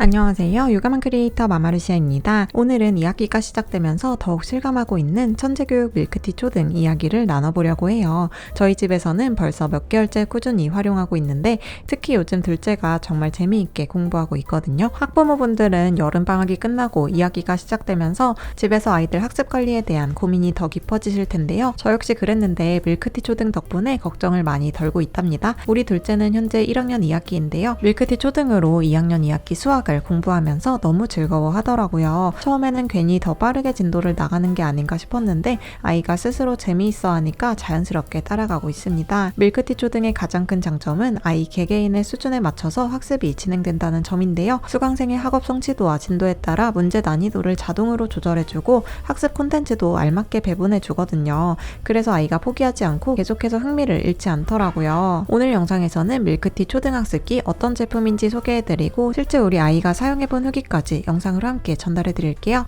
안녕하세요. 육아맘 크리에이터 마마루시아입니다. 오늘은 2학기가 시작되면서 더욱 실감하고 있는 천재교육 밀크티 초등 이야기를 나눠보려고 해요. 저희 집에서는 벌써 몇 개월째 꾸준히 활용하고 있는데 특히 요즘 둘째가 정말 재미있게 공부하고 있거든요. 학부모분들은 여름방학이 끝나고 2학기가 시작되면서 집에서 아이들 학습 관리에 대한 고민이 더 깊어지실 텐데요. 저 역시 그랬는데 밀크티 초등 덕분에 걱정을 많이 덜고 있답니다. 우리 둘째는 현재 1학년 2학기인데요. 밀크티 초등으로 2학년 2학기 수학을 공부하면서 너무 즐거워하더라고요. 처음에는 괜히 더 빠르게 진도를 나가는 게 아닌가 싶었는데 아이가 스스로 재미있어 하니까 자연스럽게 따라가고 있습니다. 밀크티 초등의 가장 큰 장점은 아이 개개인의 수준에 맞춰서 학습이 진행된다는 점인데요. 수강생의 학업 성취도와 진도에 따라 문제 난이도를 자동으로 조절해주고 학습 콘텐츠도 알맞게 배분해주거든요. 그래서 아이가 포기하지 않고 계속해서 흥미를 잃지 않더라고요. 오늘 영상에서는 밀크티 초등학습기 어떤 제품인지 소개해드리고 실제 우리 아이가 사용해본 후기까지 영상으로 함께 전달해드릴게요.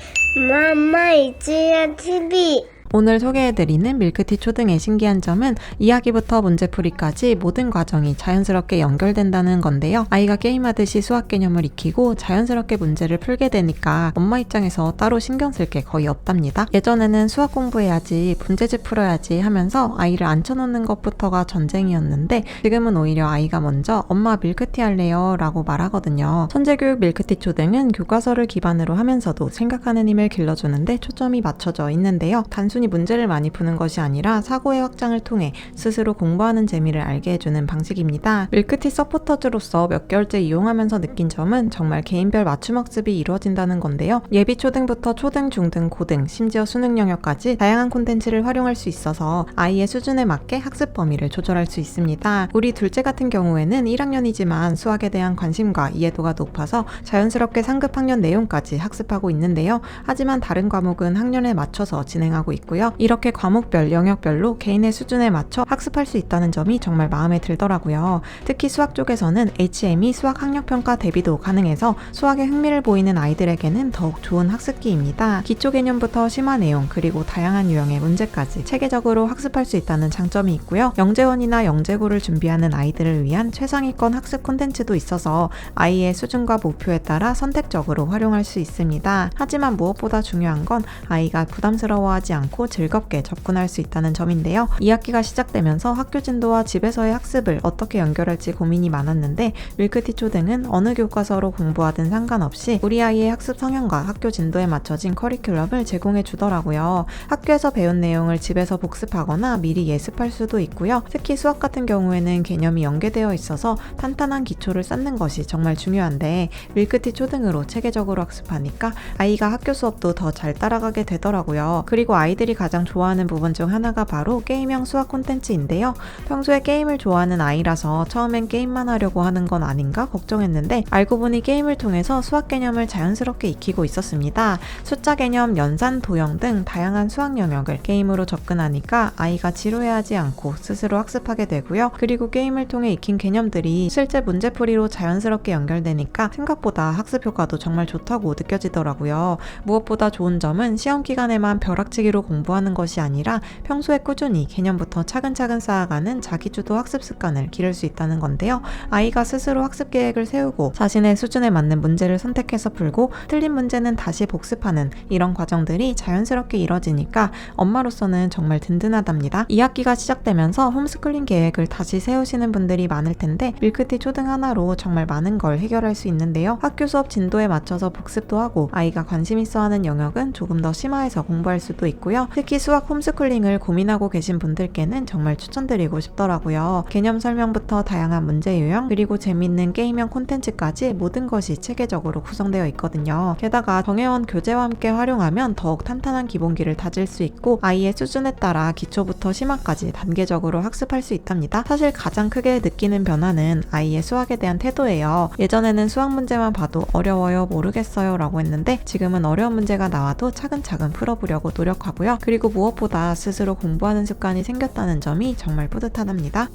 마마 이지야 TV. 오늘 소개해드리는 밀크티 초등의 신기한 점은 이야기부터 문제풀이까지 모든 과정이 자연스럽게 연결된다는 건데요. 아이가 게임하듯이 수학 개념을 익히고 자연스럽게 문제를 풀게 되니까 엄마 입장에서 따로 신경 쓸 게 거의 없답니다. 예전에는 수학 공부해야지, 문제집 풀어야지 하면서 아이를 앉혀놓는 것부터가 전쟁이었는데 지금은 오히려 아이가 먼저 엄마 밀크티 할래요 라고 말하거든요. 천재교육 밀크티 초등은 교과서를 기반으로 하면서도 생각하는 힘을 길러주는데 초점이 맞춰져 있는데요. 단순히 문제를 많이 푸는 것이 아니라 사고의 확장을 통해 스스로 공부하는 재미를 알게 해주는 방식입니다. 밀크티 서포터즈로서 몇 개월째 이용하면서 느낀 점은 정말 개인별 맞춤 학습이 이루어진다는 건데요. 예비 초등부터 초등, 중등, 고등, 심지어 수능 영역까지 다양한 콘텐츠를 활용할 수 있어서 아이의 수준에 맞게 학습 범위를 조절할 수 있습니다. 우리 둘째 같은 경우에는 1학년이지만 수학에 대한 관심과 이해도가 높아서 자연스럽게 상급 학년 내용까지 학습하고 있는데요. 하지만 다른 과목은 학년에 맞춰서 진행하고 있고요. 이렇게 과목별, 영역별로 개인의 수준에 맞춰 학습할 수 있다는 점이 정말 마음에 들더라고요. 특히 수학 쪽에서는 HME 수학 학력평가 대비도 가능해서 수학에 흥미를 보이는 아이들에게는 더욱 좋은 학습기입니다. 기초 개념부터 심화 내용, 그리고 다양한 유형의 문제까지 체계적으로 학습할 수 있다는 장점이 있고요. 영재원이나 영재고를 준비하는 아이들을 위한 최상위권 학습 콘텐츠도 있어서 아이의 수준과 목표에 따라 선택적으로 활용할 수 있습니다. 하지만 무엇보다 중요한 건 아이가 부담스러워하지 않고 즐겁게 접근할 수 있다는 점인데요. 2학기가 시작되면서 학교 진도와 집에서의 학습을 어떻게 연결할지 고민이 많았는데 밀크티 초등은 어느 교과서로 공부하든 상관없이 우리 아이의 학습 성향과 학교 진도에 맞춰진 커리큘럼을 제공해 주더라고요. 학교에서 배운 내용을 집에서 복습하거나 미리 예습할 수도 있고요. 특히 수학 같은 경우에는 개념이 연계되어 있어서 탄탄한 기초를 쌓는 것이 정말 중요한데 밀크티 초등으로 체계적으로 학습하니까 아이가 학교 수업도 더 잘 따라가게 되더라고요. 그리고 아이들이 가장 좋아하는 부분 중 하나가 바로 게임형 수학 콘텐츠인데요. 평소에 게임을 좋아하는 아이라서 처음엔 게임만 하려고 하는 건 아닌가 걱정했는데 알고 보니 게임을 통해서 수학 개념을 자연스럽게 익히고 있었습니다. 숫자 개념, 연산, 도형 등 다양한 수학 영역을 게임으로 접근하니까 아이가 지루해하지 않고 스스로 학습하게 되고요. 그리고 게임을 통해 익힌 개념들이 실제 문제풀이로 자연스럽게 연결되니까 생각보다 학습 효과도 정말 좋다고 느껴지더라고요. 무엇보다 좋은 점은 시험 기간에만 벼락치기로 공부하는 것이 아니라 평소에 꾸준히 개념부터 차근차근 쌓아가는 자기주도 학습 습관을 기를 수 있다는 건데요. 아이가 스스로 학습 계획을 세우고 자신의 수준에 맞는 문제를 선택해서 풀고 틀린 문제는 다시 복습하는 이런 과정들이 자연스럽게 이뤄지니까 엄마로서는 정말 든든하답니다. 2학기가 시작되면서 홈스쿨링 계획을 다시 세우시는 분들이 많을 텐데 밀크티 초등 하나로 정말 많은 걸 해결할 수 있는데요. 학교 수업 진도에 맞춰서 복습도 하고 아이가 관심 있어 하는 영역은 조금 더 심화해서 공부할 수도 있고요. 특히 수학 홈스쿨링을 고민하고 계신 분들께는 정말 추천드리고 싶더라고요. 개념 설명부터 다양한 문제 유형, 그리고 재밌는 게임형 콘텐츠까지 모든 것이 체계적으로 구성되어 있거든요. 게다가 정해온 교재와 함께 활용하면 더욱 탄탄한 기본기를 다질 수 있고 아이의 수준에 따라 기초부터 심화까지 단계적으로 학습할 수 있답니다. 사실 가장 크게 느끼는 변화는 아이의 수학에 대한 태도예요. 예전에는 수학 문제만 봐도 어려워요, 모르겠어요 라고 했는데 지금은 어려운 문제가 나와도 차근차근 풀어보려고 노력하고요. 그리고 무엇보다 스스로 공부하는 습관이 생겼다는 점이 정말 뿌듯하답니다.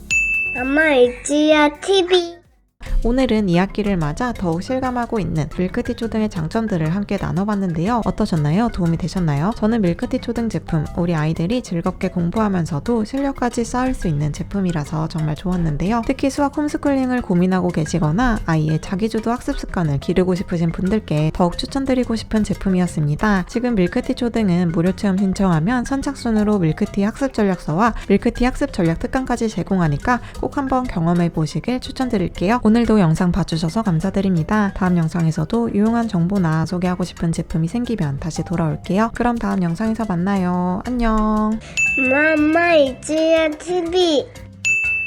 마마 이지야 TV. 오늘은 2학기를 맞아 더욱 실감하고 있는 밀크티 초등의 장점들을 함께 나눠봤는데요. 어떠셨나요? 도움이 되셨나요? 저는 밀크티 초등 제품, 우리 아이들이 즐겁게 공부하면서도 실력까지 쌓을 수 있는 제품이라서 정말 좋았는데요. 특히 수학 홈스쿨링을 고민하고 계시거나 아이의 자기주도 학습 습관을 기르고 싶으신 분들께 더욱 추천드리고 싶은 제품이었습니다. 지금 밀크티 초등은 무료 체험 신청하면 선착순으로 밀크티 학습 전략서와 밀크티 학습 전략 특강까지 제공하니까 꼭 한번 경험해 보시길 추천드릴게요. 오늘도 영상 봐주셔서 감사드립니다. 다음 영상에서도 유용한 정보나 소개하고 싶은 제품이 생기면 다시 돌아올게요. 그럼 다음 영상에서 만나요. 안녕. 엄마 이지야 TV.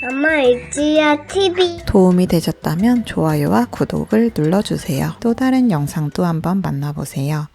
엄마 이지야 TV. 도움이 되셨다면 좋아요와 구독을 눌러주세요. 또 다른 영상도 한번 만나보세요.